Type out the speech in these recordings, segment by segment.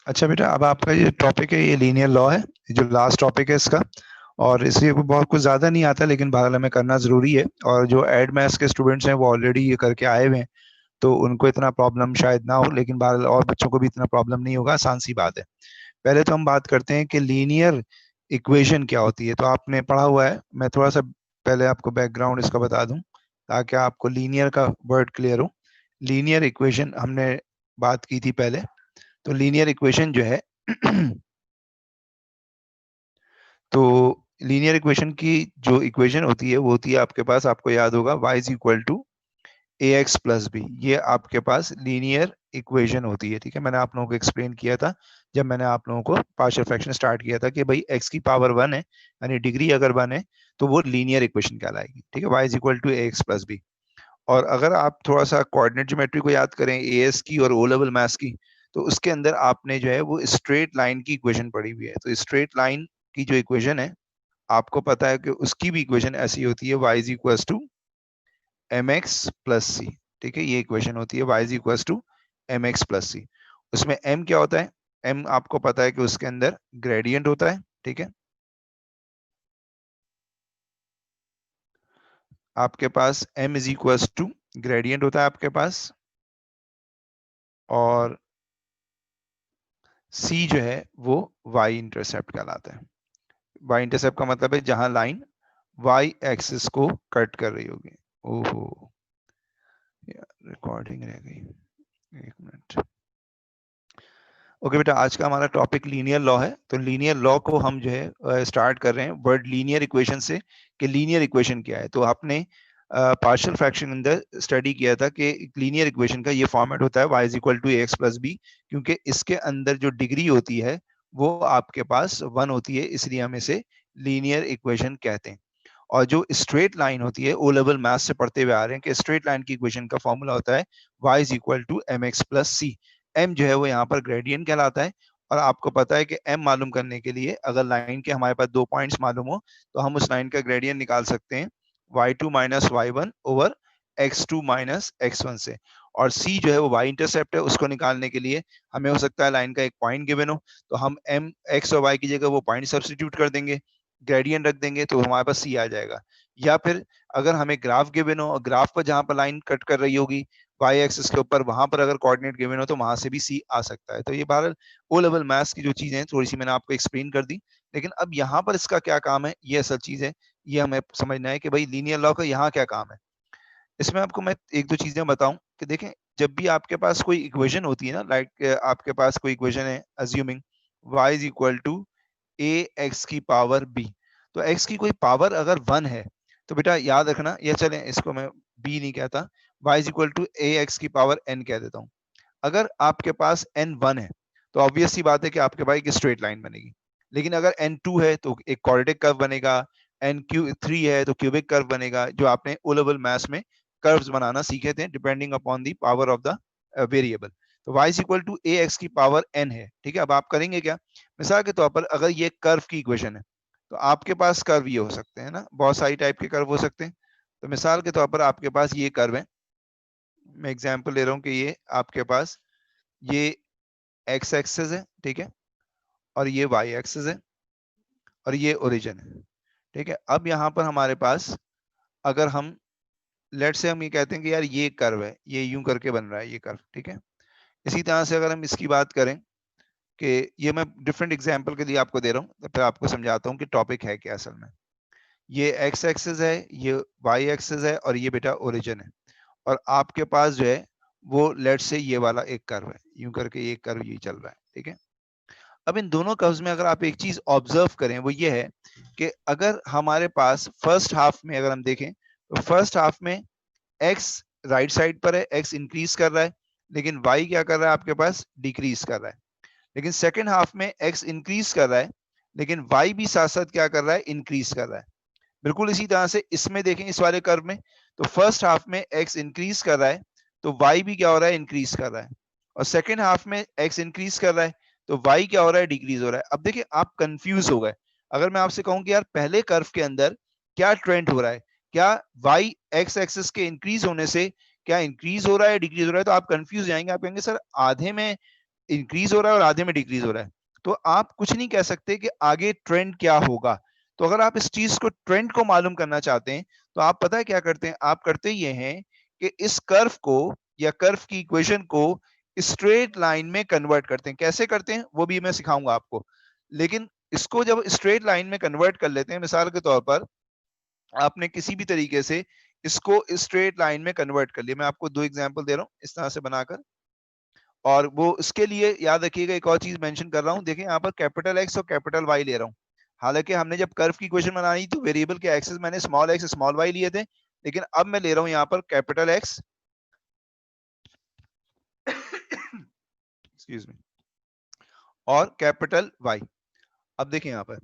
अच्छा बेटा, अब आपका ये टॉपिक है, ये लीनियर लॉ है, ये जो लास्ट टॉपिक है इसका। और इसलिए बहुत कुछ ज़्यादा नहीं आता, लेकिन बहरहाल हमें करना ज़रूरी है। और जो एड मैथ्स के स्टूडेंट्स हैं वो ऑलरेडी ये करके आए हुए हैं, तो उनको इतना प्रॉब्लम शायद ना हो, लेकिन बहरहाल और बच्चों को भी इतना प्रॉब्लम नहीं होगा, आसान सी बात है। पहले तो हम बात करते हैं कि लीनियर इक्वेशन क्या होती है। तो आपने पढ़ा हुआ है, मैं थोड़ा सा पहले आपको बैकग्राउंड इसका बता दूं ताकि आपको लीनियर का वर्ड क्लियर हो। लीनियर इक्वेशन हमने बात की थी पहले। तो लीनियर इक्वेशन जो है तो लीनियर इक्वेशन की जो इक्वेशन होती है वो होती है आपके पास, आपको याद होगा, y is equal to a x plus b. ये आपके पास लीनियर इक्वेशन होती है। ठीक है, मैंने आप लोगों को एक्सप्लेन किया था जब मैंने आप लोगों को पार्शियल फ्रैक्शन स्टार्ट किया था कि भाई एक्स की पावर 1 है, यानी डिग्री अगर 1 है तो वो लीनियर इक्वेशन कहलाएगी। ठीक है, y is equal to a x plus b. और अगर आप थोड़ा सा कोऑर्डिनेट ज्योमेट्री को याद करें, एएस की और ओ लेवल मैथ्स की, तो उसके अंदर आपने जो है वो स्ट्रेट लाइन की इक्वेशन पढ़ी हुई है। तो स्ट्रेट लाइन की जो इक्वेशन है, आपको पता है कि उसकी भी इक्वेशन ऐसी होती है, y is equal to M x plus C. ठीक है, ये इक्वेशन होती है, y is equal to M x plus C. उसमें m क्या होता है? m आपको पता है कि उसके अंदर ग्रेडियंट होता है। ठीक है, आपके पास m is equal to gradient होता है आपके पास, और c जो है वो y इंटरसेप्ट कहलाता है। y इंटरसेप्ट का मतलब है जहां लाइन y एक्सिस को कट कर रही होगी। ओहो, रिकॉर्डिंग रह गई, एक मिनट। ओके बेटा, आज का हमारा टॉपिक लीनियर लॉ है। तो लीनियर लॉ को हम जो है स्टार्ट कर रहे हैं वर्ड लीनियर इक्वेशन से, कि लीनियर इक्वेशन क्या है। तो आपने पार्शियल फ्रैक्शन अंदर स्टडी किया था कि लीनियर इक्वेशन का ये फॉर्मेट होता है, y is equal to a x plus b, क्योंकि इसके अंदर जो डिग्री होती है वो आपके पास 1 होती है, इसलिए हम इसे लीनियर इक्वेशन कहते हैं। और जो स्ट्रेट लाइन होती है, ओ लेवल मैथ से पढ़ते हुए आ रहे हैं कि स्ट्रेट लाइन की इक्वेशन का फॉर्मूला होता है y is equal to M x plus c. m जो है वो यहाँ पर ग्रेडियंट कहलाता है। और आपको पता है कि m मालूम करने के लिए अगर लाइन के हमारे पास 2 पॉइंट्स मालूम हो तो हम उस लाइन का ग्रेडियंट निकाल सकते हैं y2 minus y1 over x2 minus x1 से। और c जो है वो y इंटरसेप्ट है, उसको निकालने के लिए हमें हो सकता है लाइन का एक पॉइंट गिवन हो, तो हम m x और y की जगह वो पॉइंट सब्स्टिट्यूट कर देंगे, ग्रेडियंट रख देंगे, तो हमारे पास सी आ जाएगा। या फिर अगर हमें ग्राफ गिवन हो और ग्राफ पर जहां पर लाइन कट कर रही होगी y एक्सिस के ऊपर, वहां पर अगर कोऑर्डिनेट गिवन हो तो वहां से भी सी आ सकता है। तो ये बहरहाल ओ लेवल मैथ्स की जो चीजें हैं थोड़ी सी मैंने आपको एक्सप्लेन कर दी, लेकिन अब यहाँ पर इसका क्या काम है, ये असल चीज है, ये हमें समझना है कि भाई लीनियर लॉ का यहाँ क्या काम है। इसमें आपको मैं एक दो चीजें बताऊं कि देखें, जब भी आपके पास कोई इक्वेशन होती है ना, लाइक आपके पास कोई इक्वेशन है, assuming y is equal to a x की पावर बी। तो x की कोई पावर अगर 1 है तो बेटा याद रखना, या चले इसको मैं b नहीं कहता, y is equal to a x की पावर n कह देता हूँ। अगर आपके पास n 1 है तो ऑब्वियस सी बात है कि आपके पास एक स्ट्रेट लाइन बनेगी। लेकिन अगर n 2 है तो एक क्वाड्रेटिक कर्व बनेगा, n 3 है तो क्यूबिक कर्व बनेगा, जो आपने ओ लेवल मैथ्स में कर्व्स बनाना सीखे थे depending upon the power of the variable. तो y is equal to a x की पावर n है। ठीक है, अब आप करेंगे क्या, मिसाल के तौर पर अगर ये कर्व की इक्वेशन है तो आपके पास कर्व ये हो सकते हैं ना, बहुत सारी टाइप के कर्व हो सकते हैं। तो मिसाल के तौर पर आपके पास ये कर्व है, मैं एग्जांपल ले रहा हूँ कि ये आपके पास ये x एक्सिस है, ठीक है, और ये y एक्सिस है, और ये ओरिजिन है। ठीक है, अब यहाँ पर हमारे पास अगर हम लेट से हम ये कहते हैं कि यार ये कर्व है, ये यूं करके बन रहा है ये कर्व। ठीक है, इसी तरह से अगर हम इसकी बात करें कि ये मैं डिफरेंट एग्जांपल के लिए आपको दे रहा हूँ, तो फिर आपको समझाता हूँ कि टॉपिक है क्या असल में। ये x एक्सिस है, ये y एक्सिस है, और ये बेटा ओरिजिन है। और आपके पास जो है वो लेट से ये वाला एक कर्व है, यूं करके ये कर्व ये चल रहा है। ठीक है, अब इन दोनों कर्व्स में अगर आप एक चीज ऑब्जर्व करें वो ये है कि अगर हमारे पास फर्स्ट हाफ में अगर हम देखें तो फर्स्ट हाफ में x राइट साइड पर है, x इंक्रीज कर रहा है, लेकिन y क्या कर रहा है आपके पास, डिक्रीज कर रहा है। लेकिन सेकेंड हाफ में x इंक्रीज कर रहा है, लेकिन y भी साथ साथ क्या कर रहा है, इंक्रीज कर रहा है। बिल्कुल इसी तरह से इसमें देखें, इस वाले कर्व में तो फर्स्ट हाफ में x इंक्रीज कर रहा है तो y भी क्या हो रहा है, इंक्रीज कर रहा है, और सेकेंड हाफ में x इंक्रीज कर रहा है तो y क्या हो रहा है, डिक्रीज हो रहा है। अब देखिए आप कंफ्यूज हो गए। अगर मैं आपसे कहूं कि यार पहले कर्व के अंदर क्या ट्रेंड हो रहा है, क्या y x एक्सिस के इंक्रीज होने से क्या इंक्रीज हो रहा है, डिक्रीज हो रहा है, तो आप कंफ्यूज जाएंगे। आप कहेंगे सर आधे में इंक्रीज हो रहा है और आधे में डिक्रीज हो रहा है, तो आप कुछ नहीं कह सकते कि आगे ट्रेंड क्या होगा। तो अगर आप इस चीज को, ट्रेंड को मालूम करना चाहते हैं तो आप पता है क्या करते हैं, आप करते ये हैं कि इस कर्व को या कर्व की इक्वेशन को स्ट्रेट लाइन में कन्वर्ट करते हैं। कैसे करते हैं वो भी मैं सिखाऊंगा आपको, लेकिन इसको जब स्ट्रेट लाइन में कन्वर्ट कर लेते हैं, मिसाल के तौर पर आपने किसी भी तरीके से इसको स्ट्रेट लाइन में कन्वर्ट कर लिया, मैं आपको दो एग्जांपल दे रहा हूं इस तरह से बनाकर, और वो इसके लिए याद रखिएगा एक और चीज मेंशन कर रहा हूं। देखिए यहाँ पर कैपिटल एक्स और कैपिटल वाई ले रहा हूं। हालांकि हमने जब कर्व की इक्वेशन बनाई तो वेरिएबल के एक्सेस मैंने स्मॉल एक्स स्मॉल वाई लिए थे, लेकिन अब मैं ले रहा हूं यहाँ पर कैपिटल एक्स एक्सक्यूज मी और कैपिटल वाई। अब देखिए यहाँ पर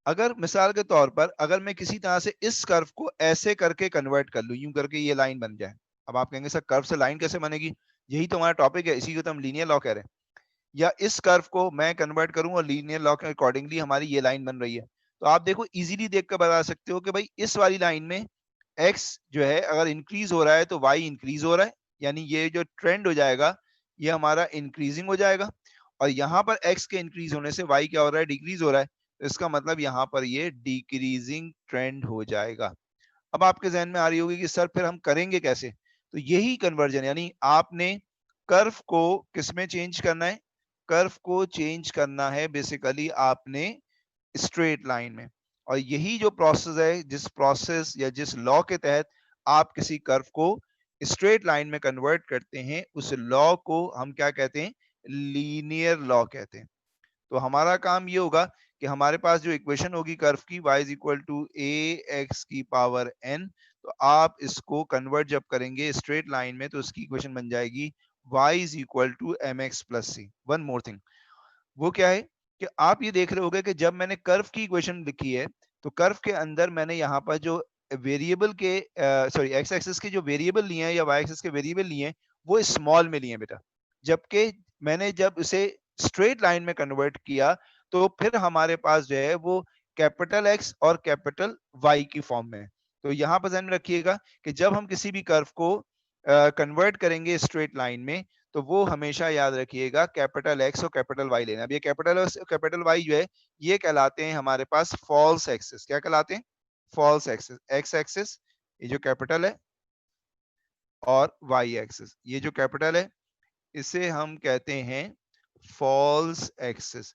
अगर मिसाल के तौर पर अगर मैं किसी तरह से इस कर्व को ऐसे करके कन्वर्ट कर लूं, यूं करके ये लाइन बन जाए। अब आप कहेंगे सर कर्व से लाइन कैसे बनेगी, यही तो हमारा टॉपिक है, इसी को तो हम लीनियर लॉ कह रहे हैं। या इस कर्व को मैं कन्वर्ट करूं और लीनियर लॉ के अकॉर्डिंगली हमारी ये लाइन बन रही है, तो आप देखो इजीली देख कर बता सकते हो कि भाई इस वाली लाइन में x जो है अगर इंक्रीज हो रहा है तो y इंक्रीज हो रहा है, यानी ये जो ट्रेंड हो जाएगा ये हमारा इंक्रीजिंग हो जाएगा, और यहाँ पर x के इंक्रीज होने से y क्या हो रहा है, डिक्रीज हो रहा है, तो इसका मतलब यहाँ पर ये डिक्रीजिंग ट्रेंड हो जाएगा। अब आपके जहन में आ रही होगी कि सर फिर हम करेंगे कैसे, तो यही कन्वर्जन, यानी आपने कर्व को किसमें चेंज करना है, कर्व को चेंज करना है बेसिकली आपने स्ट्रेट लाइन में। और यही जो प्रोसेस है, जिस प्रोसेस या जिस लॉ के तहत आप किसी कर्व को स्ट्रेट लाइन में कन्वर्ट करते हैं, उस लॉ को हम क्या कहते हैं, लीनियर लॉ कहते हैं। तो हमारा काम ये होगा कि हमारे पास जो इक्वेशन होगी कर्व की y is equal to a x की पावर n, तो आप इसको कन्वर्ट जब करेंगे स्ट्रेट लाइन में तो उसकी इक्वेशन बन जाएगी y is equal to M x plus c. One more thing, वो क्या है कि आप ये देख रहे होगे कि जब मैंने कर्व की इक्वेशन लिखी है तो कर्व के अंदर मैंने यहाँ पर जो वेरिएबल के सॉरी एक्स एक्सिस के जो वेरिएबल लिए हैं या वाई एक्सिस के वेरिएबल लिए हैं वो स्मॉल में लिए हैं बेटा, जबकि मैंने जब उसे स्ट्रेट लाइन में कन्वर्ट किया तो फिर हमारे पास जो है वो कैपिटल एक्स और कैपिटल वाई की फॉर्म में है। तो यहाँ पर ध्यान में रखिएगा कि जब हम किसी भी कर्व को कन्वर्ट करेंगे स्ट्रेट लाइन में तो वो हमेशा याद रखिएगा कैपिटल एक्स और कैपिटल वाई लेना। अब ये कैपिटल एक्स और कैपिटल वाई जो है ये कहलाते हैं हमारे पास फॉल्स एक्सिस। क्या कहलाते हैं, फॉल्स एक्सिस। एक्स एक्सिस ये जो कैपिटल है और वाई एक्सिस ये जो कैपिटल है इसे हम कहते हैं फॉल्स एक्सिस,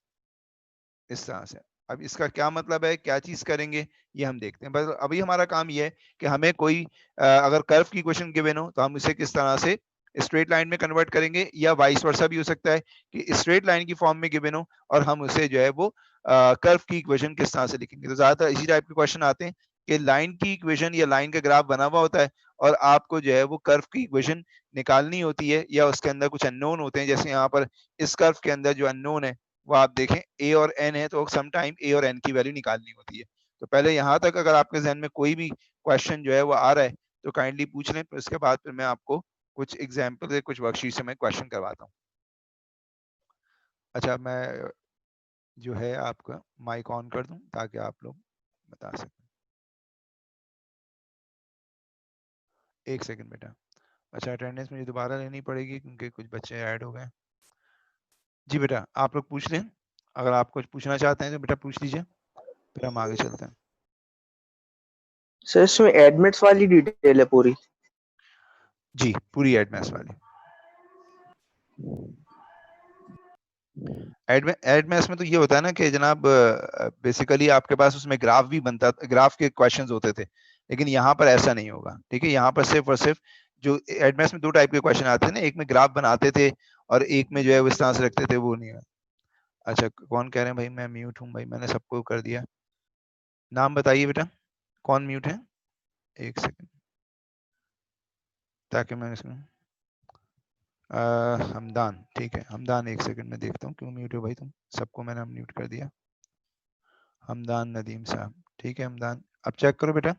इस तरह से। अब इसका क्या मतलब है, क्या चीज करेंगे ये हम देखते हैं। बस अभी हमारा काम ये है कि हमें कोई अगर कर्व की इक्वेशन गिवन हो तो हम इसे किस तरह से स्ट्रेट लाइन में कन्वर्ट करेंगे, या वाइस वर्सा भी हो सकता है कि स्ट्रेट लाइन की फॉर्म में गिवन हो और हम उसे जो है वो कर्व की इक्वेशन किस तरह से लिखेंगे। तो ज्यादातर इसी टाइप के क्वेश्चन आते हैं कि लाइन की इक्वेशन या लाइन का ग्राफ बना हुआ होता है और आपको जो है वो कर्व की इक्वेशन निकालनी होती है, या उसके अंदर कुछ अननोन होते हैं। जैसे यहाँ पर इस कर्व के अंदर जो अननोन है वो आप देखें ए और एन है, तो सम टाइम ए और एन की वैल्यू निकालनी होती है। तो पहले यहाँ तक अगर आपके जहन में कोई भी क्वेश्चन जो है वो आ रहा है तो काइंडली पूछ लें, फिर उसके बाद फिर मैं आपको कुछ एग्जाम्पल से कुछ वर्कशीट से मैं क्वेश्चन करवाता हूँ। अच्छा, मैं जो है आपका माइक ऑन कर दूं ताकि आप लोग बता सकें। एक सेकंड बेटा। अच्छा, अटेंडेंस मुझे दोबारा लेनी पड़ेगी क्योंकि कुछ बच्चे ऐड हो गए। जी बेटा आप लोग पूछ लें, अगर आप कुछ पूछना चाहते हैं तो बेटा पूछ लीजिए, फिर हम आगे चलते हैं। सर इसमें एडमिट्स वाली डिटेल है पूरी? जी पूरी एडमेस वाली। एडमेस में तो ये होता है ना कि जनाब बेसिकली आपके पास उसमें ग्राफ भी बनता, ग्राफ के क्वेश्चंस होते थे, लेकिन यहाँ पर ऐसा नहीं होगा। ठीक है, यहाँ पर सिर्फ और सिर्फ जो एडमेस में दो टाइप के क्वेश्चन आते थे ना, एक में ग्राफ बनाते थे और एक में जो है वो इस तरह से रखते थे, वो नहीं है। अच्छा कौन कह रहे हैं भाई मैं म्यूट हूँ? भाई मैंने सबको कर दिया। नाम बताइए बेटा, कौन म्यूट है? एक सेकंड, ताकि मैं इसमें हमदान, ठीक है हमदान, एक सेकंड में देखता हूँ क्यों म्यूट हो भाई तुम। सबको मैंने म्यूट कर दिया। हमदान नदीम साहब, ठीक है हमदान, अब चेक करो बेटा।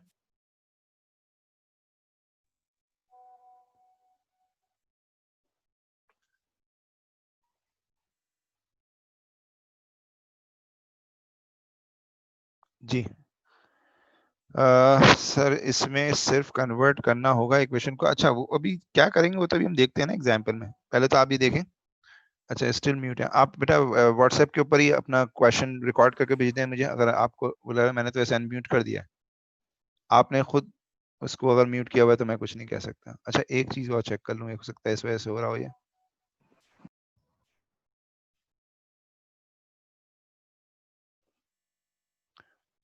जी सर इसमें सिर्फ कन्वर्ट करना होगा इक्वेशन को। अच्छा वो अभी क्या करेंगे वो तो अभी हम देखते हैं ना एग्जाम्पल में, पहले तो आप ये देखें। अच्छा स्टिल म्यूट है आप बेटा, व्हाट्सएप के ऊपर ही अपना क्वेश्चन रिकॉर्ड करके भेज दें मुझे, अगर आपको बोला, मैंने तो ऐसे अनम्यूट कर दिया है। आपने खुद उसको अगर म्यूट किया हुआ है तो मैं कुछ नहीं कह सकता। अच्छा एक चीज और चेक कर लूँ, हो सकता है इस वजह से हो रहा हो ये।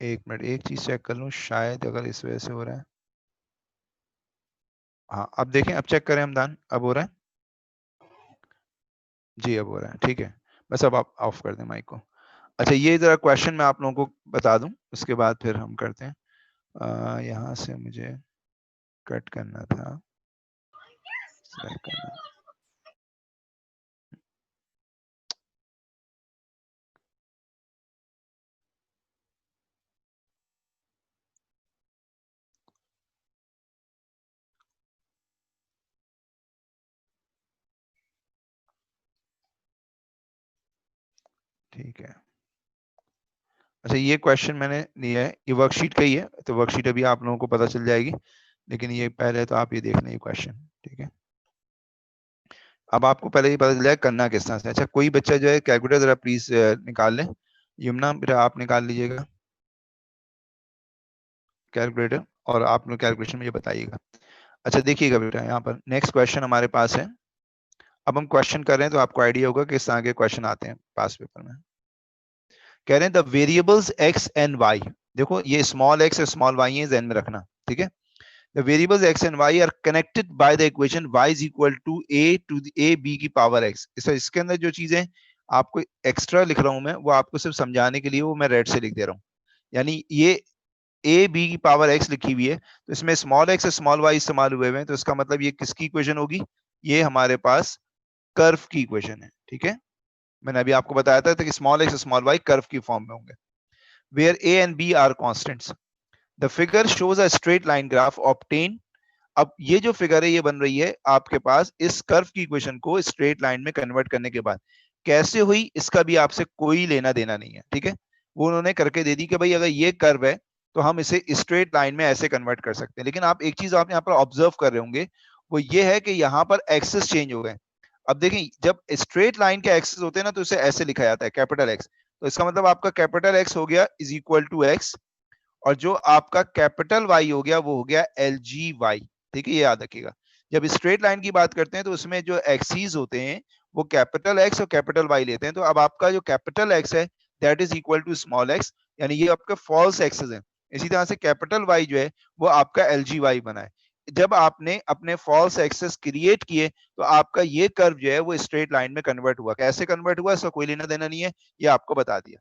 एक मिनट, एक चीज चेक कर लूँ, शायद अगर इस वजह से हो रहा है। हाँ अब देखें, अब चेक करें हमदान, अब हो रहा है? जी अब हो रहा है, ठीक है। बस अब आप ऑफ कर दें माइक को। अच्छा ये जरा क्वेश्चन मैं आप लोगों को बता दूं, उसके बाद फिर हम करते हैं। यहाँ से मुझे कट करना था, select करना। ठीक है। अच्छा ये क्वेश्चन मैंने लिया है, ये वर्कशीट का ही है, तो वर्कशीट अभी आप लोगों को पता चल जाएगी, लेकिन ये पहले तो आप ये देख लें ये क्वेश्चन, ठीक है। अब आपको पहले ही पता चल जाए करना किस तरह से। अच्छा कोई बच्चा जो है कैलकुलेटर जरा प्लीज निकाल ले। यमुना बेटा आप निकाल लीजिएगा कैलकुलेटर, और आप लोग कैलकुलेशन मुझे बताइएगा। अच्छा देखिएगा बेटा, यहाँ पर नेक्स्ट क्वेश्चन हमारे पास है। अब हम क्वेश्चन कर रहे हैं तो आपको आइडिया होगा कि इस तरह के क्वेश्चन आते हैं पास पेपर में। कह रहे हैं the variables x and y, देखो ये स्मॉल एक्स और स्मॉल वाई है, ध्यान में रखना, ठीक है। The variables x and y are connected by the equation y is equal to a b की पावर x। इसके अंदर जो चीजें आपको एक्स्ट्रा लिख रहा हूं मैं, वो आपको सिर्फ समझाने के लिए वो मैं रेड से लिख दे रहा हूँ। यानी ये ए बी की पावर एक्स लिखी हुई है, तो इसमें स्मॉल एक्स और स्मॉल वाई इस्तेमाल हुए हुए हैं, तो इसका मतलब ये किसकी इक्वेशन होगी? ये हमारे पास कर्व की इक्वेशन है, ठीक है। मैंने अभी आपको बताया था कि small x small y curve की फॉर्म में होंगे, where a and b are constants. The figure shows a straight line graph obtain. अब ये जो फिगर है ये बन रही है आपके पास इस कर्व की इक्वेशन को स्ट्रेट लाइन में कन्वर्ट करने के बाद। कैसे हुई इसका भी आपसे कोई लेना देना नहीं है, ठीक है। वो उन्होंने करके दे दी कि भाई अगर ये कर्व है तो हम इसे स्ट्रेट लाइन में ऐसे कन्वर्ट कर सकते हैं। लेकिन आप एक चीज आप यहाँ पर ऑब्जर्व कर रहे होंगे, वो ये है कि यहाँ पर एक्सेस चेंज हो गए। अब देखें जब स्ट्रेट लाइन के एक्सेस होते हैं ना, तो इसे ऐसे लिखा जाता है कैपिटल एक्स। तो इसका मतलब आपका कैपिटल एक्स हो गया इज इक्वल टू एक्स, और जो आपका कैपिटल वाई हो गया वो हो गया एल जी वाई, ठीक है। ये याद रखिएगा, जब स्ट्रेट लाइन की बात करते हैं तो उसमें जो एक्सीज होते हैं वो कैपिटल एक्स और कैपिटल वाई लेते हैं। तो अब आपका जो कैपिटल एक्स है that is equal to small x, यानी ये आपका फॉल्स एक्सेस है। इसी तरह से कैपिटल वाई जो है वो आपका एल जी वाई बना है। जब आपने अपने फॉल्स एक्सेस क्रिएट किए तो आपका ये कर्व जो है वो स्ट्रेट लाइन में कन्वर्ट हुआ। कैसे कन्वर्ट हुआ इसका कोई लेना देना नहीं है, ये आपको बता दिया।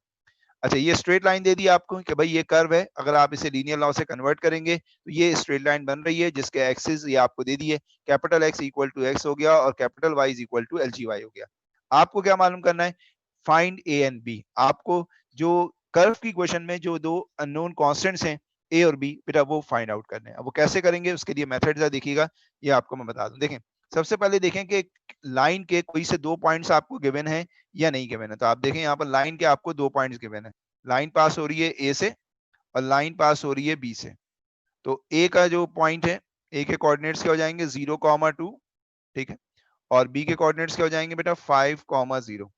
अच्छा ये स्ट्रेट लाइन दे दी आपको कि भाई ये कर्व है, अगर आप इसे लीनियर लॉ से कन्वर्ट करेंगे तो ये स्ट्रेट लाइन बन रही है जिसके एक्सिस ये आपको दे दिए, capital x equal to x हो गया और capital y is equal to l g y हो गया। आपको क्या मालूम करना है? Find a and b. आपको जो कर्व की क्वेश्चन में जो दो अननोन कॉन्स्टेंट्स हैं ए और बी बेटा वो फाइंड आउट करने हैं। अब वो कैसे करेंगे उसके लिए मेथड जरा देखिएगा, ये आपको मैं बता दूं। देखें सबसे पहले देखें कि लाइन के कोई से दो पॉइंट्स आपको गिवन है या नहीं गिवन है। तो आप देखें यहाँ पर लाइन के आपको दो पॉइंट्स गिवन है, लाइन पास हो रही है ए से और लाइन पास हो रही है बी से। तो ए का जो पॉइंट है, ए के कोऑर्डिनेट्स क्या हो जाएंगे 0,2, ठीक है। और बी के कोऑर्डिनेट्स क्या हो जाएंगे बेटा 5,0।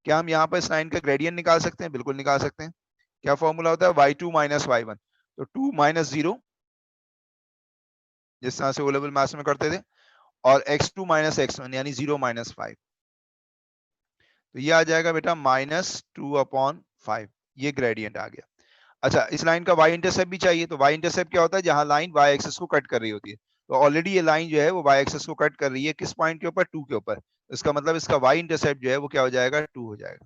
क्या हम यहाँ पर इस लाइन का ग्रेडियंट निकाल सकते हैं? बिल्कुल निकाल सकते हैं। क्या फॉर्मूला होता है y2 माइनस y1, तो 2 माइनस 0 जिस तरह से ओ लेवल मैथ्स में करते थे, और x2 माइनस x1 यानी 0 माइनस 5, तो ये आ जाएगा बेटा -2/5, ये ग्रेडियंट आ गया। अच्छा इस लाइन का y इंटरसेप्ट भी चाहिए, तो y इंटरसेप्ट क्या होता है? जहां लाइन y एक्सिस को कट कर रही होती है। तो ऑलरेडी ये लाइन जो है वो y एक्सिस को कट कर रही है, किस पॉइंट के ऊपर? 2 के ऊपर। इसका मतलब इसका y इंटरसेप्ट जो है वो क्या हो जाएगा? 2 हो जाएगा।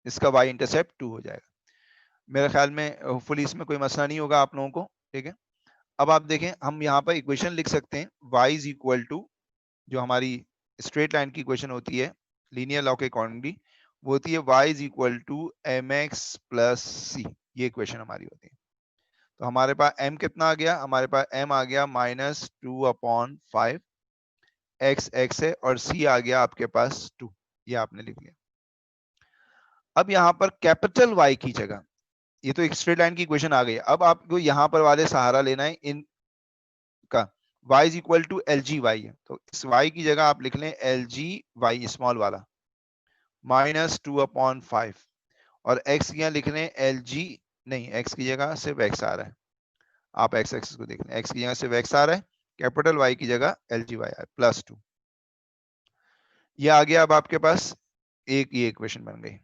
इसका y इंटरसेप्ट 2 हो जाएगा। मेरे ख्याल में होपफुली इसमें कोई मसला नहीं होगा आप लोगों को, ठीक है। अब आप देखें, हम यहाँ पर इक्वेशन लिख सकते हैं y इज इक्वल टू, जो हमारी स्ट्रेट लाइन की इक्वेशन होती है लीनियर लॉ के अकॉर्डिंगली, वो होती है y is equal to mx plus c। ये इक्वेशन हमारी होती है। तो हमारे पास m कितना आ गया, हमारे पास m आ गया -2/5, x है, और c आ गया आपके पास 2। ये आपने लिख लिया। अब यहाँ पर कैपिटल Y की जगह, ये तो एक स्ट्रेट लाइन की इक्वेशन आ गई, अब आपको यहाँ पर वाले सहारा लेना है इन का। y is equal to l g y है, तो इस y की जगह आप लिख लें एल जी वाई स्मॉल वाला -2/5, और x यहाँ लिख लें एल जी, नहीं x की जगह सिर्फ x आ रहा है, आप x एक्सिस को देख लें, x की जगह सिर्फ x आ रहा है, कैपिटल Y की जगह एल जी वाई +2। ये आ गया अब आपके पास एक ये इक्वेशन बन गई।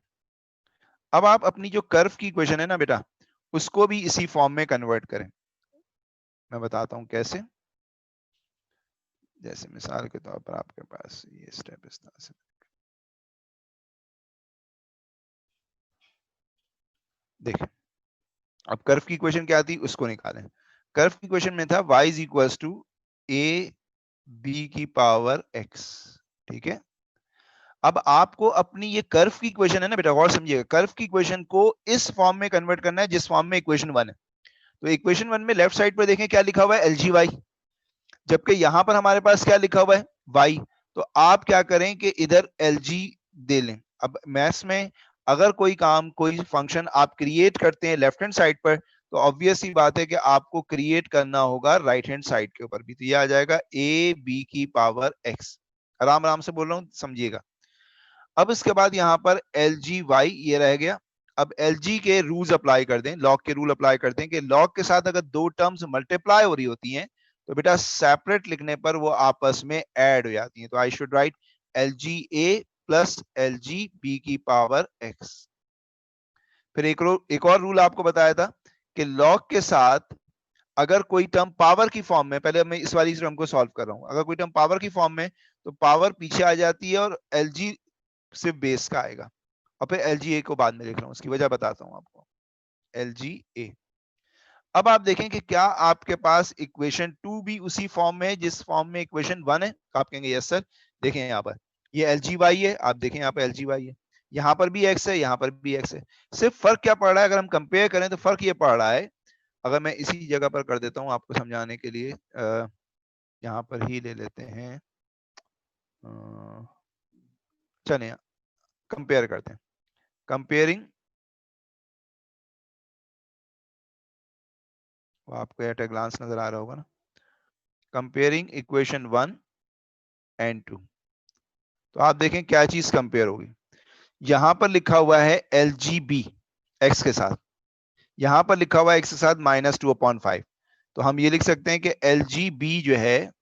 अब आप अपनी जो कर्व की इक्वेशन है ना बेटा, उसको भी इसी फॉर्म में कन्वर्ट करें। मैं बताता हूं कैसे। जैसे मिसाल के तौर पर आपके पास ये स्टेप इस तरह से, देखें अब कर्व की इक्वेशन क्या थी उसको निकालें। कर्व की इक्वेशन में था y is equal to a b की पावर x, ठीक है। अब आपको अपनी ये कर्व की इक्वेशन है ना बेटा, गौर समझिएगा, कर्व की इक्वेशन को इस फॉर्म में कन्वर्ट करना है जिस फॉर्म में इक्वेशन 1 है। तो इक्वेशन 1 में लेफ्ट साइड पर देखें क्या लिखा हुआ है, एल जी वाई, जबकि यहां पर हमारे पास क्या लिखा हुआ है, y। तो आप क्या करें कि इधर एल जी दे लें। अब मैथ्स में अगर कोई काम, कोई फंक्शन आप क्रिएट करते हैं लेफ्ट हैंड साइड पर, तो ऑब्वियस ही बात है कि आपको क्रिएट करना होगा राइट हैंड साइड के ऊपर भी। तो ये आ जाएगा ए बी की पावर एक्स। आराम आराम से बोल रहा हूं, समझिएगा। अब इसके बाद यहाँ पर एल जी वाई ये रह गया। अब एल जी के रूल्स अप्लाई कर दें, लॉग के रूल अप्लाई करते हैं कि लॉग के साथ अगर दो टर्म्स मल्टीप्लाई हो रही होती हैं तो बेटा सेपरेट लिखने पर वो आपस में ऐड हो जाती हैं। तो I should write l g a plus l g b की पावर एक्स। फिर एक और रूल आपको बताया था कि लॉग के साथ अगर कोई टर्म पावर की फॉर्म में, पहले मैं इस वाली टर्म को सॉल्व कर रहा हूं, अगर कोई टर्म पावर की फॉर्म में तो पावर पीछे आ जाती है और एल जी सिर्फ बेस का आएगा, और फिर एल जी ए को बाद में लिख रहा हूं, उसकी वजह बताता हूं आपको। एल जी ए। अब आप देखें कि क्या आपके पास इक्वेशन 2 भी उसी फॉर्म में है जिस फॉर्म में इक्वेशन 1 है। तो आप कहेंगे यस सर। देखें यहाँ पर ये एल जी वाई है, आप देखें यहाँ पर एल जी वाई है, यहाँ पर भी एक्स है, यहाँ पर भी एक्स है। सिर्फ फर्क क्या पड़ रहा है, अगर हम कंपेयर करें तो फर्क ये पड़ रहा है, अगर मैं इसी जगह पर कर देता हूँ आपको समझाने के लिए, यहाँ पर ही ले लेते हैं, चलिए कंपेयर करते हैं। कंपेयरिंग, वो आपको एट ए ग्लांस नजर आ रहा होगा ना। कंपेयरिंग इक्वेशन 1 एंड 2, तो आप देखें क्या चीज कंपेयर होगी। यहां पर लिखा हुआ है एल जी बी एक्स के साथ, यहां पर लिखा हुआ है एक्स के साथ -2/5। तो हम ये लिख सकते हैं कि एल जी बी जो है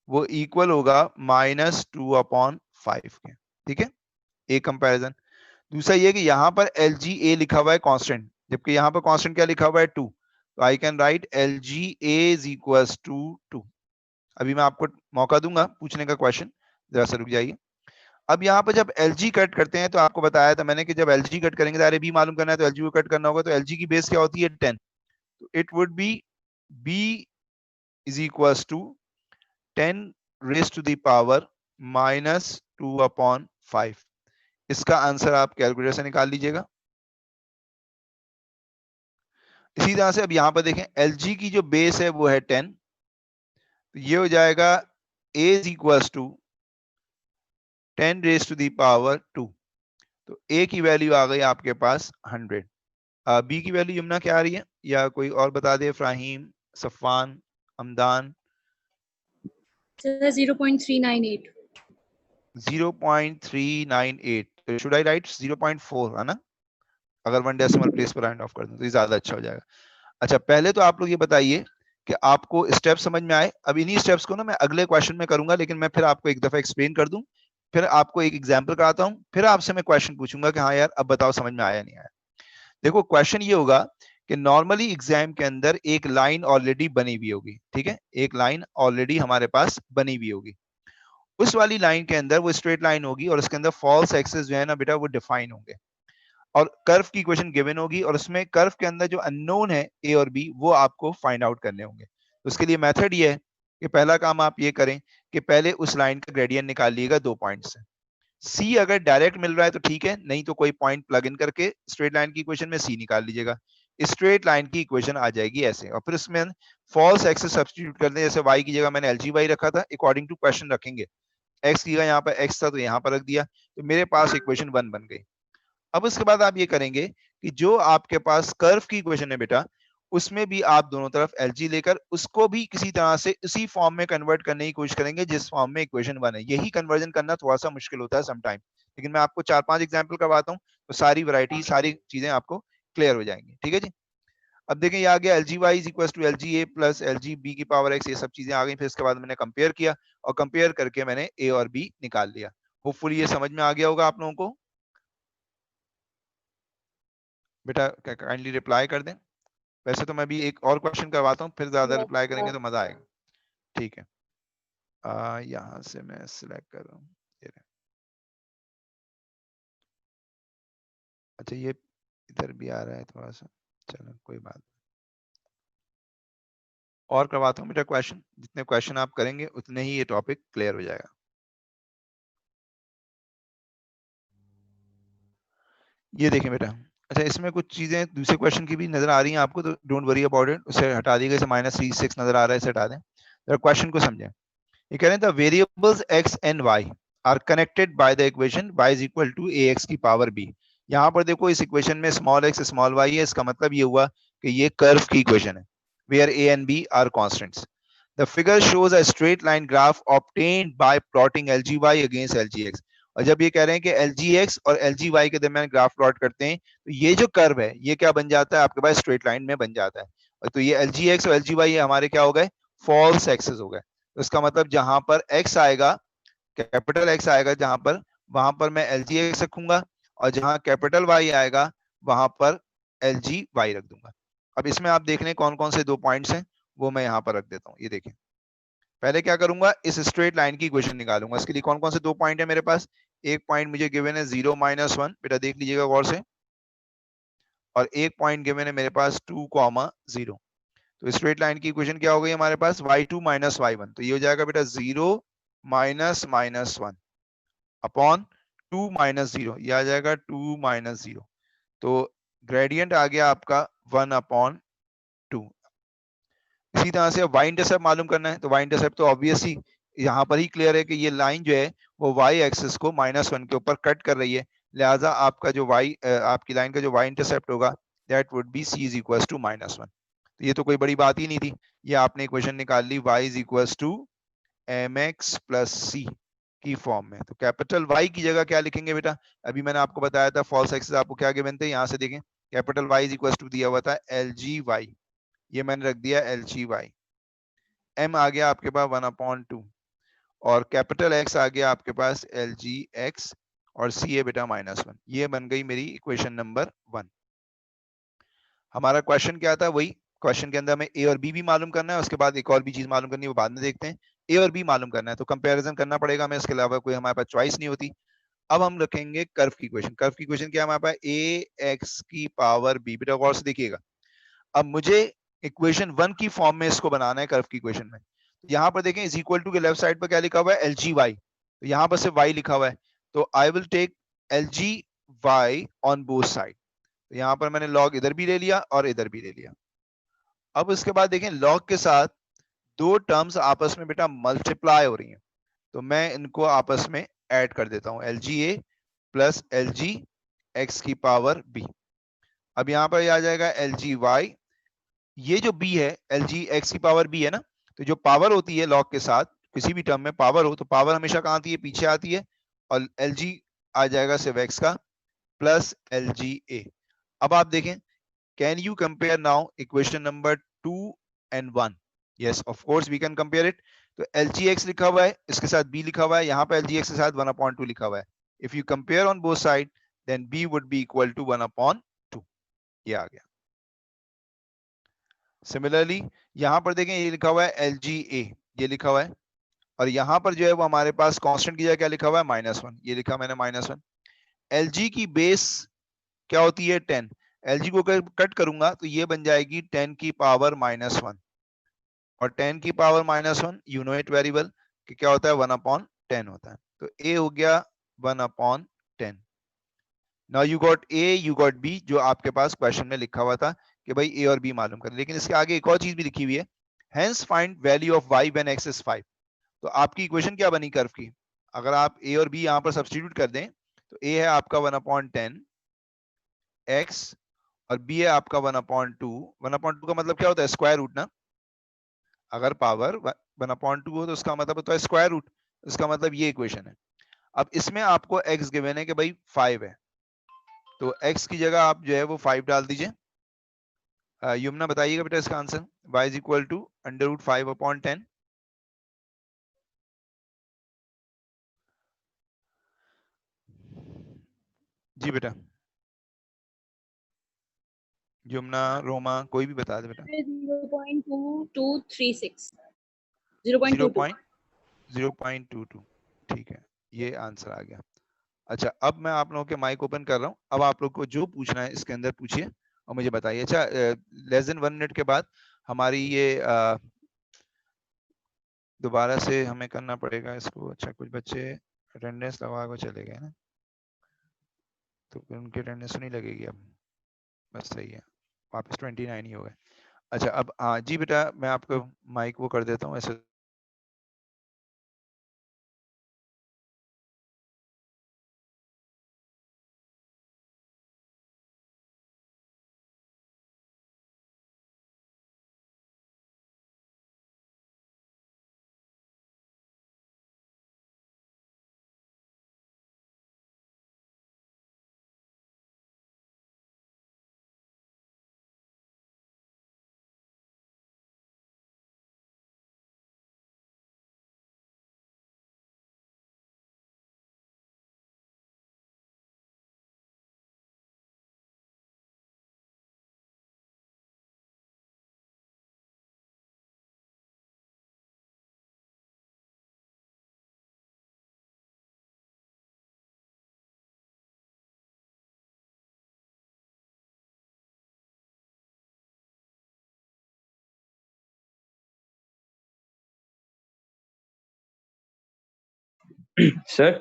वो इक्वल होगा -2/5 के, ठीक है। एक कंपैरिजन। दूसरा ये कि यहां पर एल जी ए लिखा हुआ है कांस्टेंट, जबकि यहां पर कांस्टेंट क्या लिखा हुआ है 2। तो I can write l g a is equal to 2। अभी मैं आपको मौका दूंगा पूछने का क्वेश्चन, जरा सा रुक जाइए। अब यहाँ पर जब एल जी कट करते हैं तो आपको बताया था मैंने कि जब एल जी कट करेंगे तो बी मालूम करना है, तो एल जी को कट करना होगा। तो एल जी की बेस क्या होती है 10, तो it would be b is equal to 10 raise to the power -2/5। इसका आंसर आप कैलकुलेटर से निकाल लीजिएगा। इसी तरह से अब यहां पर देखें एल जी की जो बेस है वो है 10, तो ये हो जाएगा a is equal to 10 raise to the power 2। तो a की वैल्यू आ गई आपके पास 100। बी की वैल्यू यमुना क्या आ रही है, या कोई और बता दे, फ्राहीम, सफान, अमदान। 0.398। 0.398। तो शुड आई राइट 0.4 है ना, अगर 1 डेसिमल प्लेस पर राउंड ऑफ कर दूं तो ज्यादा अच्छा हो जाएगा। अच्छा पहले तो आप लोग ये बताइए कि आपको स्टेप समझ में आए। अब इन्हीं स्टेप्स को ना मैं अगले क्वेश्चन में करूंगा, लेकिन मैं फिर आपको एक दफा एक्सप्लेन कर दूं, फिर आपको एक एग्जांपल कराता हूं, फिर आपसे मैं क्वेश्चन पूछूंगा कि हाँ यार अब बताओ समझ में आया नहीं आया। देखो क्वेश्चन ये होगा कि नॉर्मली एग्जाम के अंदर एक लाइन ऑलरेडी बनी हुई होगी, ठीक है, एक लाइन ऑलरेडी हमारे पास बनी हुई होगी। उस वाली लाइन के अंदर वो स्ट्रेट लाइन होगी और उसके अंदर फॉल्स एक्सेस जो है ना बेटा वो डिफाइन होंगे। और कर्व की इक्वेशन गिवन होगी और उसमें कर्व के अंदर जो अननोन है ए और बी वो आपको फाइंड आउट करने होंगे। तो उसके लिए मेथड ये है कि पहला काम आप ये करें कि पहले उस लाइन का ग्रेडियंट निकाल लीजिएगा 2 पॉइंट से। सी अगर डायरेक्ट मिल रहा है तो ठीक है, नहीं तो कोई पॉइंट प्लग इन करके स्ट्रेट लाइन की इक्वेशन में सी निकाल लीजिएगा। स्ट्रेट लाइन की इक्वेशन आ जाएगी ऐसे, और फिर इसमें फॉल्स एक्सेस सब्स्टिट्यूट कर दें। जैसे y की जगह मैंने एल जी वाई रखा था, अकॉर्डिंग टू क्वेश्चन रखेंगे। x की जगह यहाँ पर x था तो यहाँ पर रख दिया, तो मेरे पास इक्वेशन 1 बन गई। अब उसके बाद आप ये करेंगे कि जो आपके पास कर्व की इक्वेशन है बेटा, उसमें भी आप दोनों तरफ एलजी लेकर उसको भी किसी तरह से इसी फॉर्म में कन्वर्ट करने की कोशिश करेंगे जिस फॉर्म में इक्वेशन 1 है। यही कन्वर्जन करना थोड़ा सा मुश्किल होता है समटाइम, लेकिन मैं आपको 4-5 एग्जांपल करवाता हूँ तो सारी वैरायटी, सारी चीजें आपको क्लियर हो जाएंगी। ठीक है जी। अब देखें ये आ गया l g y is equal to l g a plus l g b की पावर एक्स, ये सब चीजें आ गई। फिर इसके बाद मैंने कंपेयर किया और कंपेयर करके मैंने ए और बी निकाल लिया। होपफुली ये समझ में आ गया होगा आप लोगों को। बेटा काइंडली रिप्लाई कर दें। वैसे तो मैं भी एक और क्वेश्चन करवाता हूँ, फिर ज्यादा रिप्लाई करेंगे तो मजा आएगा। ठीक है, यहाँ से मैं सिलेक्ट कर रहा हूँ। अच्छा ये इधर भी आ रहा है थोड़ा सा, चलो कोई बात नहीं। और करवाता हूँ बेटा क्वेश्चन, जितने क्वेश्चन आप करेंगे उतने ही ये टॉपिक क्लियर हो जाएगा। ये देखें बेटा, अच्छा इसमें कुछ चीजें दूसरे क्वेश्चन की भी नजर आ रही हैं आपको, तो डोंट वरी अबाउट इट, उसे हटा दीजिएगा। जैसे -3 6 नजर आ रहा है, इसे हटा दें। जरा क्वेश्चन को समझें। ये कह रहे हैं the variables x and y are connected by the equation y is equal to ax की पावर b। यहाँ पर देखो इस इक्वेशन में स्मॉल x स्मॉल y है, इसका मतलब ये हुआ कि ये कर्व की इक्वेशन है where a and b are constants. The figure shows a straight line graph obtained by plotting lgy against lgx। और जब ये कह रहे हैं कि lgx और lgy के दरमियान ग्राफ प्लॉट करते हैं तो ये जो कर्व है ये क्या बन जाता है आपके पास, स्ट्रेट लाइन में बन जाता है। और तो ये lgx और lgy ये हमारे क्या हो गए, फॉल्स एक्सेस हो गए। तो इसका मतलब जहां पर x आएगा, कैपिटल x आएगा जहां पर, वहां पर मैं lgx रखूंगा, और जहां कैपिटल y आएगा वहां पर lgy रख दूंगा। अब इसमें आप देख लें कौन कौन से 2 पॉइंट्स हैं, वो मैं यहाँ पर रख देता हूँ। ये देखें, पहले क्या करूंगा, इस स्ट्रेट लाइन की इक्वेशन निकालूंगा। इसके लिए कौन कौन से 2 पॉइंट है मेरे पास। एक पॉइंट मुझे गिवन है 0 -1, बेटा देख लीजिएगा गौर से, और एक पॉइंट गिवन है मेरे पास 2, 0। तो स्ट्रेट लाइन की इक्वेशन क्या हो गई हमारे पास, y2 - y1। तो ये हो जाएगा बेटा 0 -1 अपॉन 2 -0, ये आ जाएगा 2 -0। तो ग्रेडियंट आ गया आपका 1/2। इसी तरह से y इंटरसेप्ट मालूम करना है, तो y इंटरसेप्ट तो ऑब्वियसली यहाँ पर ही क्लियर है कि ये लाइन जो है वो y एक्सिस को -1 के ऊपर कट कर रही है। लिहाजा आपका जो आपकी लाइन का जो y इंटरसेप्ट होगा that would be c is equal to -1। तो ये तो कोई बड़ी बात ही नहीं थी, ये आपने इक्वेशन निकाल ली y is equal to mx plus c की फॉर्म में। तो कैपिटल Y की जगह क्या लिखेंगे बेटा, अभी मैंने आपको बताया था फॉल्स एक्सिस आपको क्या गिवन थे, यहाँ से देखें capital Y is equal to दिया हुआ था LGY, ये मैंने रख दिया LGY। m आ गया आपके पास 1/2, और कैपिटल X आ गया आपके पास LGX, और C है बेटा -1। ये बन गई मेरी इक्वेशन नंबर 1। हमारा क्वेश्चन क्या था, वही क्वेश्चन के अंदर हमें ए और बी भी मालूम करना है, उसके बाद एक और भी चीज मालूम करनी है, वो बाद में देखते हैं। ए और बी मालूम करना है तो कंपैरिजन करना पड़ेगा हमें, इसके अलावा कोई हमारे पास चॉइस नहीं होती। अब हम रखेंगे कर्व की इक्वेशन। कर्व की इक्वेशन क्या है हमारे पास, ए एक्स की पावर बी। बेटा गौर से देखिएगा, अब मुझे इक्वेशन 1 की फॉर्म में इसको बनाना है कर्व की इक्वेशन में। यहाँ पर देखें इज इक्वल टू के लेफ्ट साइड पर क्या लिखा हुआ है, एल जी वाई, तो यहाँ पर सिर्फ वाई लिखा हुआ है, तो I will take l g y on both side. तो यहाँ पर मैंने लॉग इधर भी ले लिया और इधर भी ले लिया। अब उसके बाद देखें लॉग के साथ 2 टर्म्स आपस में बेटा मल्टीप्लाई हो रही हैं, तो मैं इनको आपस में ऐड कर देता हूं, L g a plus l g x की पावर बी। अब यहाँ पर आ जाएगा एल जी वाई, ये जो b है एल जी एक्स की पावर b है ना, तो जो पावर होती है लॉग के साथ किसी भी टर्म में पावर हो, तो पावर हमेशा कहाँ आती है, पीछे आती है, और एल जी आ जाएगा सिर्फ x का प्लस एल जी ए। अब आप देखें, can you compare now equation number 2 and 1? Yes of course we can compare it. तो एल जी एक्स लिखा हुआ है, इसके साथ b लिखा हुआ है, यहाँ पर एल जी एक्स के साथ 1/2 लिखा हुआ है। If you compare on both side then b would be equal to 1/2। ये आ गया। सिमिलरली यहां पर देखें ये लिखा हुआ है एल जी ए, ये लिखा हुआ है, और यहां पर जो है वो हमारे पास कांस्टेंट की जगह क्या लिखा हुआ है, -1, ये लिखा मैंने -1। एल जी की बेस क्या होती है 10, एलजी को कट करूंगा तो ये बन जाएगी 10 की पावर -1, और 10 की power -1 you know it very well कि क्या होता है 1/10 होता है। तो ए हो गया 1/10। Now you got a, you got b, जो आपके पास क्वेश्चन में लिखा हुआ था कि भाई ए और बी मालूम करें। लेकिन इसके आगे एक और चीज भी लिखी हुई है, hence find value of y when x is 5। तो आपकी इक्वेशन क्या बनी कर्व की, अगर आप ए और बी यहां पर सब्स्टिट्यूट कर दें तो ए है आपका 1/10 x, और बी है आपका 1/2। 1/2 का मतलब क्या होता है, स्क्वायर रूट ना। अगर पावर 1/2 हो तो उसका मतलब होता है स्क्वायर रूट, उसका मतलब ये इक्वेशन है। अब इसमें आपको x गिवन है कि भाई 5 है, तो x की जगह आप जो है वो 5 डाल दीजिए। यमुना बताइएगा बेटा इसका आंसर, y इज इक्वल टू √5/10। जी बेटा, यमुना, रोमा, कोई भी बता दे बेटा। 0.2236 0.22, 0.22 ठीक है, ये आंसर आ गया। अच्छा, अब मैं आप लोगों के माइक ओपन कर रहा हूँ, अब आप लोग को जो पूछना है इसके अंदर पूछिए और मुझे बताइए। अच्छा, लेस देन 1 मिनट के बाद हमारी ये दोबारा से हमें करना पड़ेगा इसको। अच्छा, कुछ बच्चे अटेंडेंस लगा के चले गए ना, तो फिर उनकी अटेंडेंस नहीं लगेगी अब, बस सही है, वापस 29 ही हो गए। अच्छा, अब हाँ जी बेटा, मैं आपको माइक वो कर देता हूँ ऐसे। सर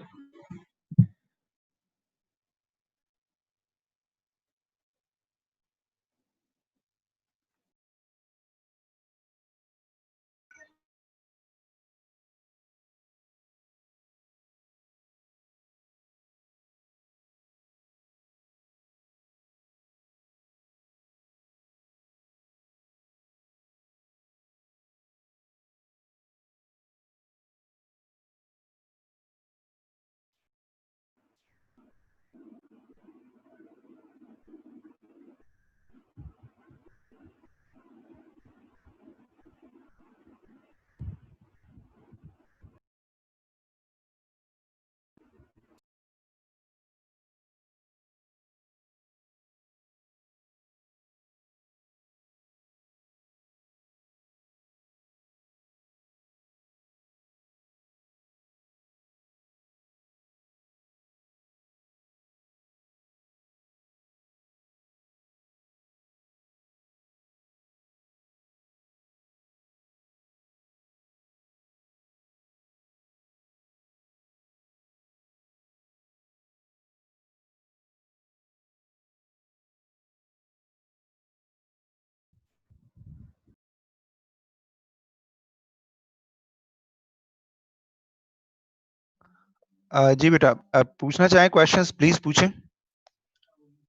जी बेटा, अब पूछना चाहें क्वेश्चंस प्लीज पूछें,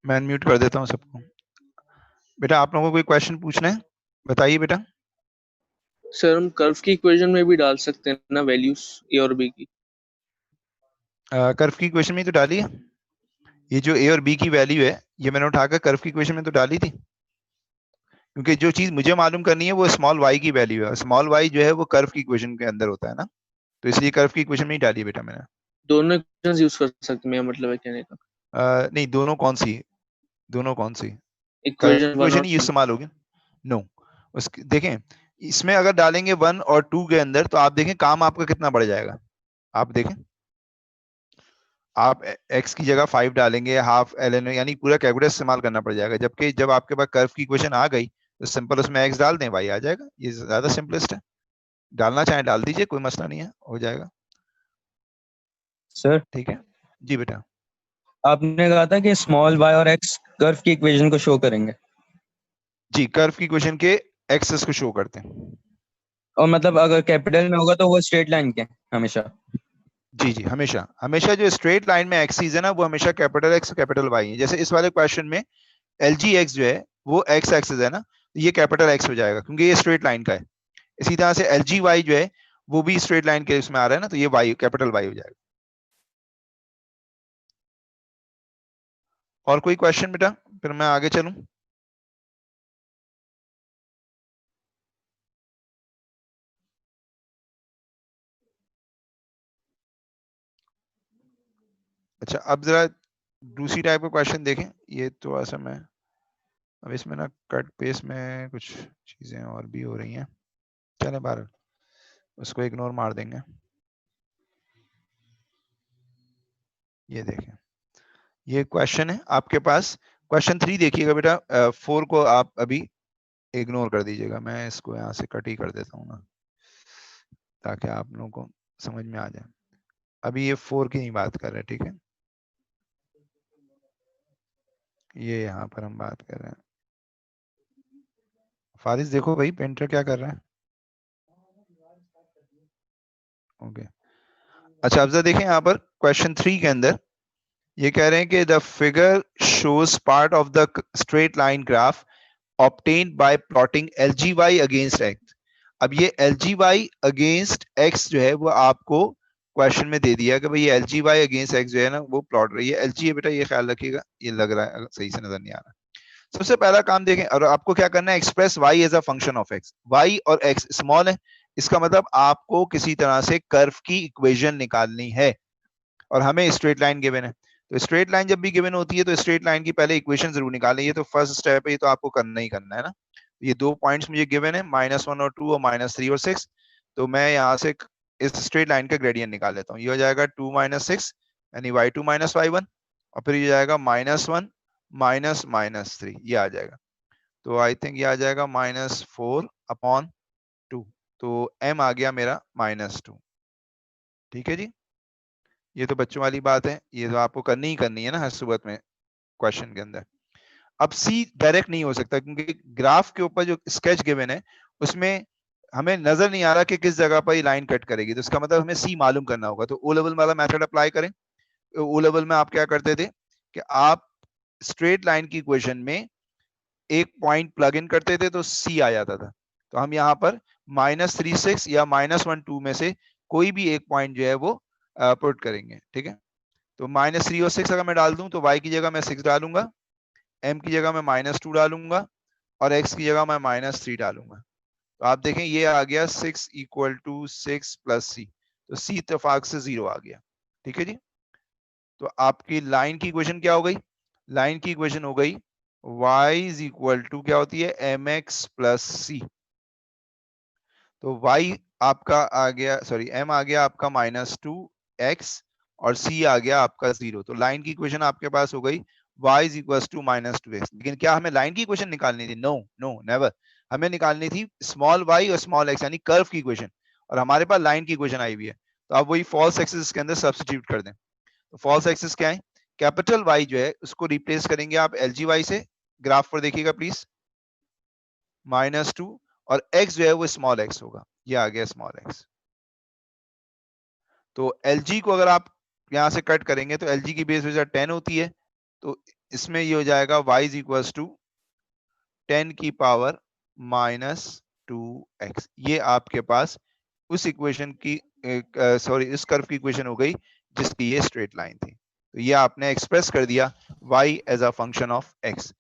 मैं अनम्यूट कर देता हूँ सबको। बेटा आप लोगों को कोई क्वेश्चन पूछना है, बताइए बेटा। सर हम कर्व की इक्वेशन में भी डाल सकते हैं ना वैल्यूज ए और बी की। कर्व की इक्वेशन में तो डाली है, ये जो ए और बी की वैल्यू है ये मैंने उठाकर कर्व की इक्वेशन में तो डाली थी, क्योंकि जो चीज मुझे मालूम करनी है वो स्मॉल y की वैल्यू है, स्मॉल y जो है वो कर्व की इक्वेशन के अंदर होता है ना, तो इसलिए कर्व की इक्वेशन में ही डाली है बेटा मैंने। दोनों इक्वेशंस यूज कर सकते हैं, मेरा मतलब है कहने का। नहीं, दोनों कौन सी, दोनों कौन सी, कर्व इक्वेशन 1 इक्वेशन और ही 2। इस्तेमाल होगी। नो, उस देखें, इसमें अगर डालेंगे 1 और 2 के अंदर तो आप देखें काम आपका कितना बढ़ जाएगा, आप देखें आप x की जगह 5 डालेंगे, हाफ ln, यानी पूरा कैलकुलेटर इस्तेमाल करना पड़ जाएगा। जबकि जब आपके पास कर्व की इक्वेशन आ गई तो सिंपल उसमें x डाल दें, y आ जाएगा। ये ज्यादा सिंपलेस्ट है, डालना चाहे डाल दीजिए, कोई मसला नहीं है, हो जाएगा। सर ठीक है जी बेटा। आपने कहा था कि स्मॉल y और x कर्व की इक्वेशन को शो करेंगे, जी, कर्व की इक्वेशन के एक्सेस को शो करते हैं। और मतलब अगर कैपिटल में होगा तो वो स्ट्रेट लाइन के हमेशा। जी जी, हमेशा हमेशा जो स्ट्रेट लाइन में एक्सिस है ना, वो हमेशा कैपिटल एक्स कैपिटल वाई है। जैसे इस वाले क्वेश्चन में एल जी एक्स जो है वो एक्स एक्सिस है ना, ये कैपिटल एक्स हो जाएगा क्योंकि ये स्ट्रेट लाइन का है। इसी तरह से एल जी वाई जो है वो भी स्ट्रेट लाइन के इसमें आ रहा है ना, तो ये वाई कैपिटल वाई हो जाएगा। और कोई क्वेश्चन बेटा, फिर मैं आगे चलूं। अच्छा, अब जरा दूसरी टाइप का क्वेश्चन देखें। ये तो ऐसा मैं अब इसमें ना कट पेस्ट में कुछ चीजें और भी हो रही हैं, चले बाहर उसको इग्नोर मार देंगे। ये देखें, ये क्वेश्चन है आपके पास, क्वेश्चन 3 देखिएगा बेटा। 4 को आप अभी इग्नोर कर दीजिएगा, मैं इसको यहाँ से कट ही कर देता हूँ ना, ताकि आप लोगों को समझ में आ जाए। अभी ये 4 की नहीं बात कर रहे, ठीक है, ये यहाँ पर हम बात कर रहे हैं। फारिस देखो भाई, पेंटर क्या कर रहा है। ओके, अच्छा, अब जरा देखें यहाँ पर क्वेश्चन 3 के अंदर ये कह रहे हैं कि the figure shows part of the straight line graph obtained by plotting LGY against X। अब ये LGY against X जो है वो आपको क्वेश्चन में दे दिया कि भाई ये LGY against X जो है ना वो प्लॉट रही है। LG है बेटा, ये ख्याल रखिएगा, ये लग रहा है सही से नजर नहीं आ रहा। सबसे पहला काम देखें, और आपको क्या करना है, express y as a function of x। y और x स्मॉल है, इसका मतलब आपको किसी तरह से कर्व की इक्वेशन निकालनी है, और हमें स्ट्रेट लाइन गिवन है। तो स्ट्रेट लाइन जब भी गिवन होती है तो स्ट्रेट लाइन की पहले इक्वेशन जरूर निकालें, ये तो फर्स्ट स्टेप है, ये तो आपको करना ही करना है ना। ये 2 पॉइंट्स मुझे गिवन है, -1 और 2 और -3 और 6। तो मैं यहाँ से इस स्ट्रेट लाइन का ग्रेडियंट निकाल लेता हूँ। ये हो जाएगा 2 - 6 यानी y2 - y1, और फिर ये जाएगा -1 -3, ये आ जाएगा। तो आई थिंक ये आ जाएगा -4/2। तो m आ गया मेरा -2। ठीक है जी, ये तो बच्चों वाली बात है, ये तो आपको करनी ही करनी है ना हर सूरत में क्वेश्चन के अंदर। अब सी डायरेक्ट नहीं हो सकता क्योंकि ग्राफ के ऊपर जो स्केच गिवन है उसमें हमें नजर नहीं आ रहा कि किस जगह पर ये लाइन कट करेगी, तो इसका मतलब हमें सी मालूम करना होगा। तो ओ लेवल वाला मेथड अप्लाई करें। ओ लेवल में आप क्या करते थे कि आप स्ट्रेट लाइन की इक्वेशन में एक पॉइंट प्लग इन करते थे तो सी आ जाता था। तो हम यहाँ पर -36 या -12 में से कोई भी एक पॉइंट जो है वो पुट करेंगे। ठीक है, तो -3 और 6 अगर मैं डाल दूं तो y की जगह मैं 6 डालूंगा, m की जगह मैं -2 डालूंगा, और x की जगह मैं -3 डालूंगा। तो आप देखें ये आ गया 6 = 6 + c, तो c इत्तेफाक से 0 आ गया। ठीक है जी, तो आपकी लाइन की इक्वेशन क्या हो गई, लाइन की इक्वेशन हो गई y = क्या होती है, mx + c। तो y आपका आ गया, सॉरी m आ गया आपका -2x, और c आ गया आपका 0। तो लाइन की इक्वेशन आपके पास हो गई y = -2x। लेकिन क्या हमें लाइन की इक्वेशन निकालनी थी? नो नो नेवर, हमें निकालनी थी स्मॉल y और स्मॉल x यानी कर्व की इक्वेशन, और हमारे पास लाइन की इक्वेशन आई हुई है। तो आप वही फॉल्स एक्सिस के अंदर सब्स्टिट्यूट कर दें। तो फॉल्स एक्सिस क्या है, कैपिटल Y जो है उसको रिप्लेस करेंगे आप LGY से। ग्राफ पर देखिएगा प्लीज, -2, और x जो है वो स्मॉल x होगा, ये आ गया स्मॉल x। तो LG को अगर आप यहां से कट करेंगे तो LG की बेस वजह 10 होती है, तो इसमें ये हो जाएगा y = 10 की पावर -2x। ये आपके पास उस इक्वेशन की सॉरी इस कर्व की इक्वेशन हो गई जिसकी ये स्ट्रेट लाइन थी। तो ये आपने एक्सप्रेस कर दिया y as a function of x।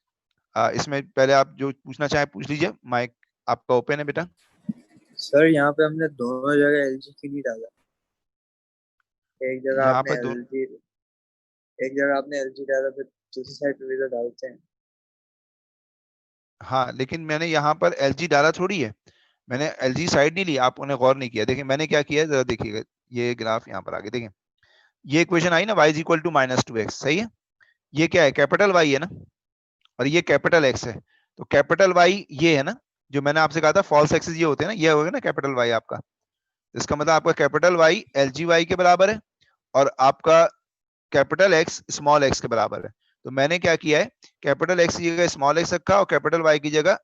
इसमें पहले आप जो पूछना चाहे पूछ लीजिए, माइक आपका ओपन है बेटा। सर यहाँ पे हमने दोनों जगह एलजी की नहीं डाला, एक जगह यहाँ आपने पर एलजी, एक जगह आपने एलजी डाला, फिर दूसरी साइड पे भी तो डालते हैं। हाँ, लेकिन मैंने यहाँ पर LG डाला थोड़ी है, मैंने LG साइड नहीं ली, आप उन्हें गौर नहीं किया। देखिए मैंने क्या किया, जरा देखिएगा, ये ग्राफ यहाँ पर आगे देखें। ये इक्वेशन आई ना, y is equal to -2x, सही है। ये क्या है, कैपिटल Y है ना, और ये कैपिटल X है। तो कैपिटल Y ये है ना, जो मैंने आपसे कहा था फॉल्स एक्सिस ये होते हैं ना, ये होगा ना कैपिटल Y आपका। इसका मतलब आपका कैपिटल Y LGY के बराबर है और आपका कैपिटल X स्मॉल x के बराबर है। तो मैंने क्या किया है, कैपिटल X की जगह स्मॉल x रखा और कैपिटल Y की जगह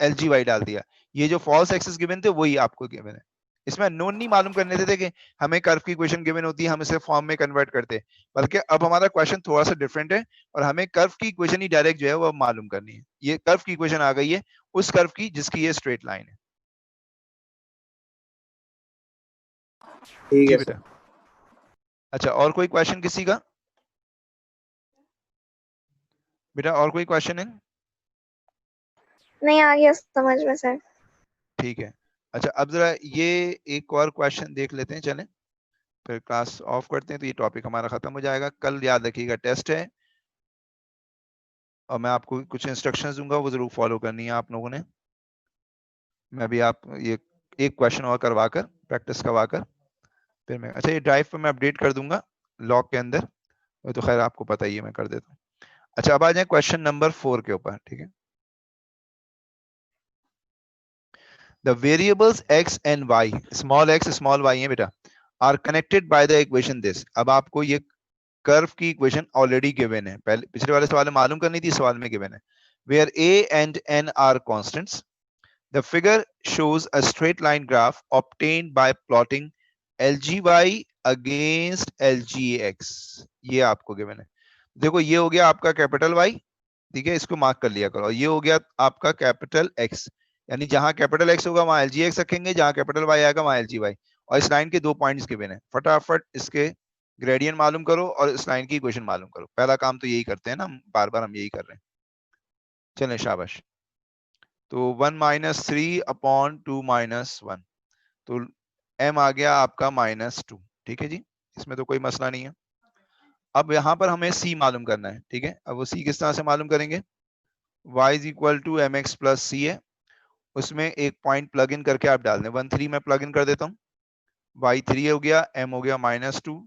LGY डाल दिया। ये जो फॉल्स एक्सिस गिवन थे वही आपको गिवन है। इसमें नोन नहीं मालूम करने थे कि हमें कर्व की इक्वेशन गिवन होती है, हम इसे फॉर्म में कन्वर्ट करते हैं, बल्कि अब हमारा क्वेश्चन थोड़ा सा डिफरेंट है और हमें कर्व की इक्वेशन ही डायरेक्ट जो है वो मालूम करनी है। ये कर्व की इक्वेशन आ गई है, उस कर्व की जिसकी ये स्ट्रेट लाइन है। ठीक जी है बेटा। सर। अच्छा, और कोई क्वेश्चन किसी का बेटा? और कोई क्वेश्चन है? नहीं आ गया समझ में सर। ठीक है। अच्छा, अब जरा ये एक और क्वेश्चन देख लेते हैं, चलें फिर क्लास ऑफ करते हैं, तो ये टॉपिक हमारा खत्म हो जाएगा। कल याद रखिएगा टेस्ट है और मैं आपको कुछ इंस्ट्रक्शंस दूंगा, वो जरूर फॉलो करनी है आप लोगों ने। मैं भी आप ये एक क्वेश्चन और करवा कर, प्रैक्टिस करवा कर फिर मैं, अच्छा ये ड्राइव पे मैं अपडेट कर दूंगा लॉग के अंदर, वो तो खैर आपको पता ही है, मैं कर देता हूँ। अच्छा, अब आ जाए क्वेश्चन नंबर 4 के ऊपर, ठीक है। The variables x and y, small x small y है बेटा, are connected by the equation this। अब आपको ये कर्व की इक्वेशन ऑलरेडी गिवन है, पहले पिछले वाले सवाल में मालूम करनी थी, सवाल में गिवन है। Where a and n are constants, the figure shows a straight line graph obtained by plotting LGY against LGX। ये आपको गिवन है। देखो ये हो गया आपका कैपिटल Y, ठीक है, इसको मार्क कर लिया करो। और ये हो गया आपका कैपिटल X, यानी जहां कैपिटल X होगा वहां LGX रखेंगे, जहां कैपिटल Y आएगा वहां LGY। और इस लाइन के 2 पॉइंट्स गिवन है, फटाफट इसके ग्रेडियंट मालूम करो और इस लाइन की इक्वेशन मालूम करो। पहला काम तो यही करते हैं ना, बार बार हम यही कर रहे हैं। चलें, शाबाश। तो 1 - 3 अपॉन 2 - 1, तो m आ गया आपका -2, ठीक है जी, इसमें तो कोई मसला नहीं है। अब यहाँ पर हमें c मालूम करना है, ठीक है। अब वो c किस तरह से मालूम करेंगे, y is equal to mx plus c है, उसमें एक पॉइंट प्लग इन करके आप डाल दें। 1 3 में प्लग इन कर देता हूँ, y 3 हो गया, m हो गया -2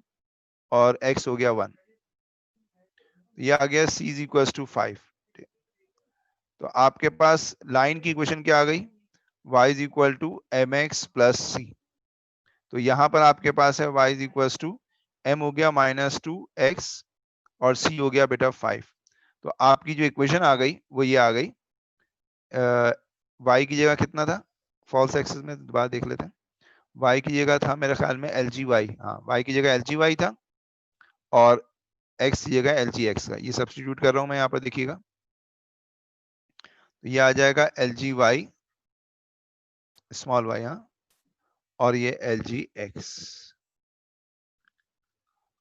और x हो गया 1, ये आ गया c इज इक्वल टू 5। तो आपके पास लाइन की इक्वेशन क्या आ गई, y is equal to mx plus c। तो यहाँ पर आपके पास है y is equal to m हो गया -2x और c हो गया बेटा 5। तो आपकी जो इक्वेशन आ गई वो ये आ गई, y की जगह कितना था, फॉल्स एक्सिस में दोबारा देख लेते हैं। y की जगह था मेरे ख्याल में LGY, हाँ y की जगह LGY था और x की जगह LGX का, ये सब्स्टिट्यूट कर रहा हूं मैं यहाँ पर, देखिएगा। तो ये आ जाएगा LGY स्मॉल y, हाँ, और ये LGX।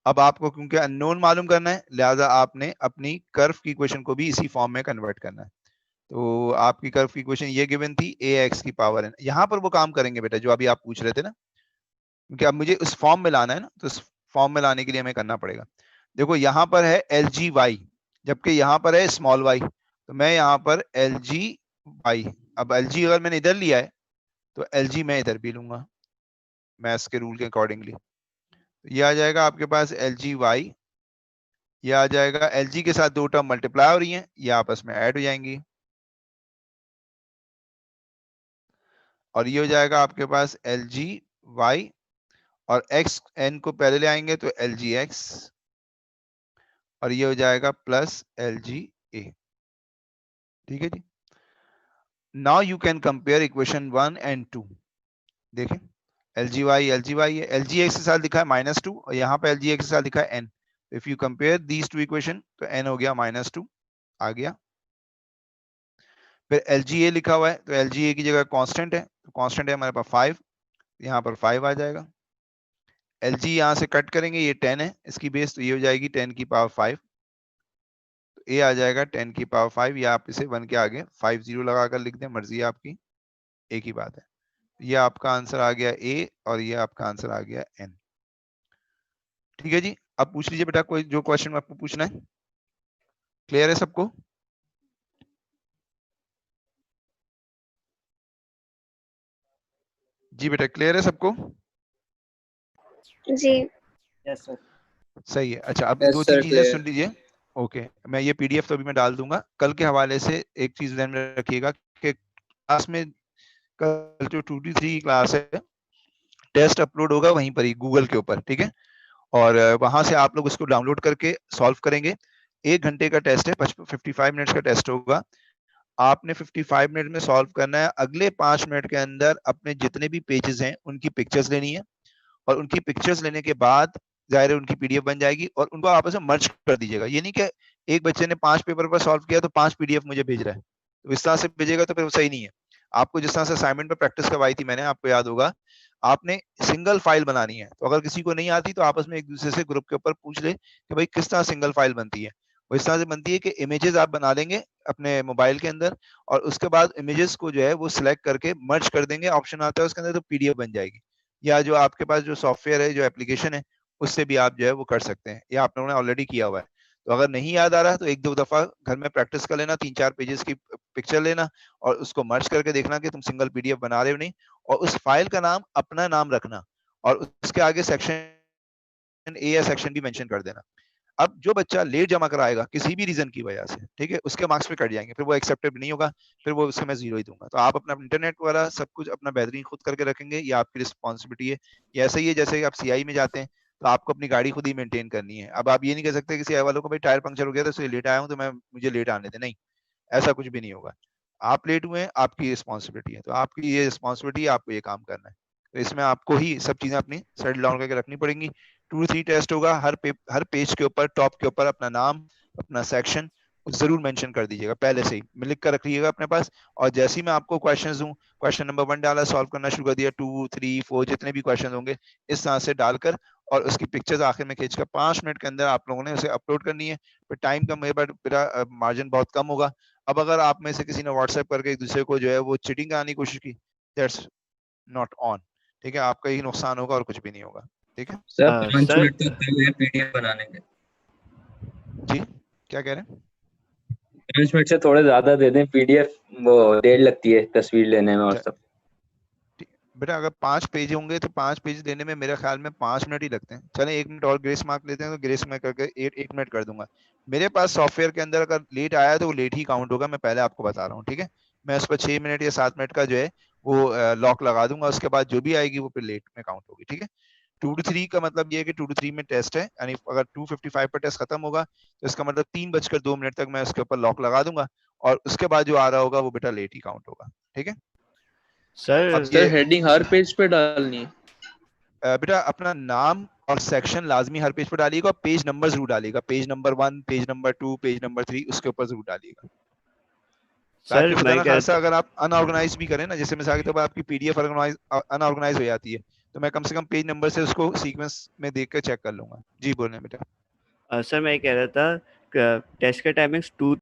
अब आपको क्योंकि अननोन मालूम करना है, लिहाजा आपने अपनी कर्व की इक्वेशन को भी इसी फॉर्म में कन्वर्ट करना है। तो आपकी कर्व की इक्वेशन ये गिवन थी, ax की पावर n। यहाँ पर वो काम करेंगे बेटा जो अभी आप पूछ रहे थे ना, क्योंकि अब मुझे उस फॉर्म में लाना है ना, तो इस फॉर्म में लाने के लिए हमें करना पड़ेगा। देखो यहाँ पर है LGY, जबकि यहाँ पर है स्मॉल y, तो मैं यहाँ पर LGY, अब LG अगर मैंने इधर लिया है तो LG मैं इधर भी लूंगा मैथ्स के रूल के अकॉर्डिंगली। ये आ जाएगा आपके पास LGY, ये आ जाएगा LG के साथ 2 टर्म मल्टीप्लाई हो रही हैं, ये आपस में ऐड हो जाएंगी, और ये हो जाएगा आपके पास LGY, और x n को पहले ले आएंगे तो LGX, और ये हो जाएगा प्लस LGA, ठीक है जी। Now you can compare equation 1 and 2। देखें, LGY है, LGX के साथ लिखा है -2 और यहाँ पे LGX के साथ लिखा है n। If you compare these two equation तो n हो गया -2 आ गया। फिर LGA लिखा हुआ है, तो LGA की जगह कांस्टेंट है, तो कांस्टेंट है हमारे पास 5, यहाँ पर 5 आ जाएगा। LG यहाँ से कट करेंगे, ये 10 है इसकी बेस, तो ये हो जाएगी 10 की पावर 5, तो A आ जाएगा 10 की पावर 5, या आप इसे 1 के आगे 5 0 लगाकर लिख दें, मर्जी है आपकी, एक ही बात है। ये आपका आंसर आ गया A और ये आपका आंसर आ गया N, ठीक है जी। अब पूछ लीजिए बेटा कोई जो क्वेश्चन आपको पूछना है, क्लियर है सबको? जी बेटा क्लियर है सबको? जी यस सर। सही है। अच्छा, अब Yes, दो sir, तीन चीजें clear. सुन लीजिए। ओके, मैं ये पीडीएफ तो अभी मैं डाल दूंगा। कल के हवाले से एक चीज ध्यान में रखिएगा कि क्लास में कल जो 2 to 3 क्लास है, टेस्ट अपलोड होगा वहीं पर ही गूगल के ऊपर, ठीक है। और वहां से आप लोग उसको डाउनलोड करके सॉल्व करेंगे। 1 घंटे का टेस्ट है, 55 मिनट्स का टेस्ट होगा। आपने 55 मिनट में सॉल्व करना है। अगले 5 मिनट के अंदर अपने जितने भी पेजेस हैं उनकी पिक्चर्स लेनी है, और उनकी पिक्चर्स लेने के बाद जाहिर है उनकी पीडीएफ बन जाएगी, और उनको आपस में मर्ज कर दीजिएगा। ये नहीं कि एक बच्चे ने 5 पेपर पर सॉल्व किया तो 5 पीडीएफ मुझे भेज रहा है, तो इस तरह से भेजेगा तो फिर वो सही नहीं है। आपको जिस तरह से असाइनमेंट में प्रैक्टिस करवाई थी मैंने, आपको याद होगा, आपने सिंगल फाइल बनानी है। तो अगर किसी को नहीं आती तो आपस में एक दूसरे से ग्रुप के ऊपर पूछ ले कि भाई किस तरह सिंगल फाइल बनती है। वो इस तरह से बनती है कि इमेजेस आप बना लेंगे अपने मोबाइल के अंदर, और उसके बाद इमेजेस को जो है वो सिलेक्ट करके मर्ज कर देंगे, ऑप्शन आता है उसके अंदर, तो पीडीएफ बन जाएगी। या जो आपके पास जो सॉफ्टवेयर है, जो एप्लीकेशन है, उससे भी आप जो है वो कर सकते हैं, या आप लोगों ने ऑलरेडी किया हुआ है। तो अगर नहीं याद आ रहा तो 1-2 दफा घर में प्रैक्टिस कर लेना, 3-4 पेजेस की पिक्चर लेना और उसको मर्ज करके देखना कि तुम सिंगल पीडीएफ बना रहे हो नहीं, और उस फाइल का नाम अपना नाम रखना, और उसके आगे सेक्शन ए या सेक्शन बी मेंशन कर देना। अब जो बच्चा लेट जमा कराएगा किसी भी रीजन की वजह से, ठीक है, उसके मार्क्स पे कट जाएंगे, फिर वो एक्सेप्टेड नहीं होगा, फिर वो उससे मैं 0 ही दूंगा। तो आप अपना इंटरनेट वाला सब कुछ अपना बेहतरीन खुद करके रखेंगे, ये आपकी रिस्पॉन्सिबिलिटी है। ये ऐसा ही है जैसे आप सीआई में जाते हैं तो आपको अपनी गाड़ी खुद ही मेंटेन करनी है। अब आप ये नहीं कह सकते कि सीआई वालों को भाई टायर पंक्चर हो गया तो इसलिए लेट आया हूँ तो मैं मुझे लेट आने दे, नहीं, ऐसा कुछ भी नहीं होगा। आप लेट हुए हैं, आपकी रिस्पॉन्सिबिलिटी है, तो आपकी ये रिस्पॉन्सिबिलिटी है, आपको ये काम करना है। तो इसमें आपको ही सब चीजें अपनी सेटल डाउन करके रखनी पड़ेंगी। 2-3 टेस्ट होगा, हर पेज के ऊपर टॉप के ऊपर अपना नाम, अपना सेक्शन जरूर मेंशन कर दीजिएगा, पहले से ही लिख कर रखिएगा अपने पास। और जैसे ही मैं आपको क्वेश्चन दूं, क्वेश्चन नंबर 1 डाला, सॉल्व करना शुरू कर दिया, 2, 3, 4 जितने भी क्वेश्चन होंगे इस तरह से डालकर, और उसकी पिक्चर्स आखिर में खींचकर 5 मिनट के अंदर आप लोगों ने उसे अपलोड करनी है। फिर टाइम का मेरा मार्जिन बहुत कम होगा। अब अगर आप में से किसी ने व्हाट्सएप करके एक दूसरे को जो है वो चीटिंग कराने की कोशिश की, दैट्स नॉट ऑन, ठीक है, आपका ही नुकसान होगा और कुछ भी नहीं होगा, ठीक है सर Uh, 5 sir, मिनट तक दिए हैं पीडीएफ बनाने के। जी। क्या कह रहे हैं? 5 मिनट से थोड़े ज्यादा दे दें, पीडीएफ वो देर लगती है तस्वीर लेने में और अच्छा, सब। बेटा अगर 5 पेज होंगे तो 5 पेज देने में मेरे ख्याल में 5 मिनट ही लगते हैं। चलें 1 मिनट और ग्रेस मार्क लेते हैं, तो ग्रेस मार्क करके 1 मिनट कर दूंगा। मेरे पास सॉफ्टवेयर के अंदर अगर लेट आया तो वो लेट ही काउंट होगा, मैं पहले आपको बता रहा हूँ, ठीक है। मैं उस पर 6 मिनट या 7 मिनट का जो है वो लॉक लगा दूंगा, उसके बाद जो भी आएगी वो फिर लेट में काउंट होगी, ठीक है। 2 to 3 का मतलब ये है कि 2 to 3 में टेस्ट है, यानी अगर 2:55 पर टेस्ट खत्म होगा तो इसका मतलब 3:02 तक मैं उसके ऊपर लॉक लगा दूंगा, और उसके बाद जो आ रहा होगा वो बेटा लेट ही काउंट होगा, ठीक है। अब sir, सर ये हेडिंग हर पेज पे डालनी है? बेटा अपना नाम और सेक्शन लाजमी हर पेज पर डालिएगा, और पेज नंबर जरूर डालिएगा, page number 1, page number 2, page number 3 उसके ऊपर जरूर डालिएगा, ताकि sir, खुदा मैं ना कह रहा खासा था अगर आप अनऑर्गेनाइज भी करें ना, जैसे मिसाल के तौर पर आपकी पीडीएफ अनऑर्गेनाइज हो जाती है, तो मैं कम से कम पेज नंबर से उसको सीक्वेंस में देख कर चेक कर लूंगा। जी बोलें बेटा। सर मैं कह रहा था टेस्ट का टाइमिंग्स 2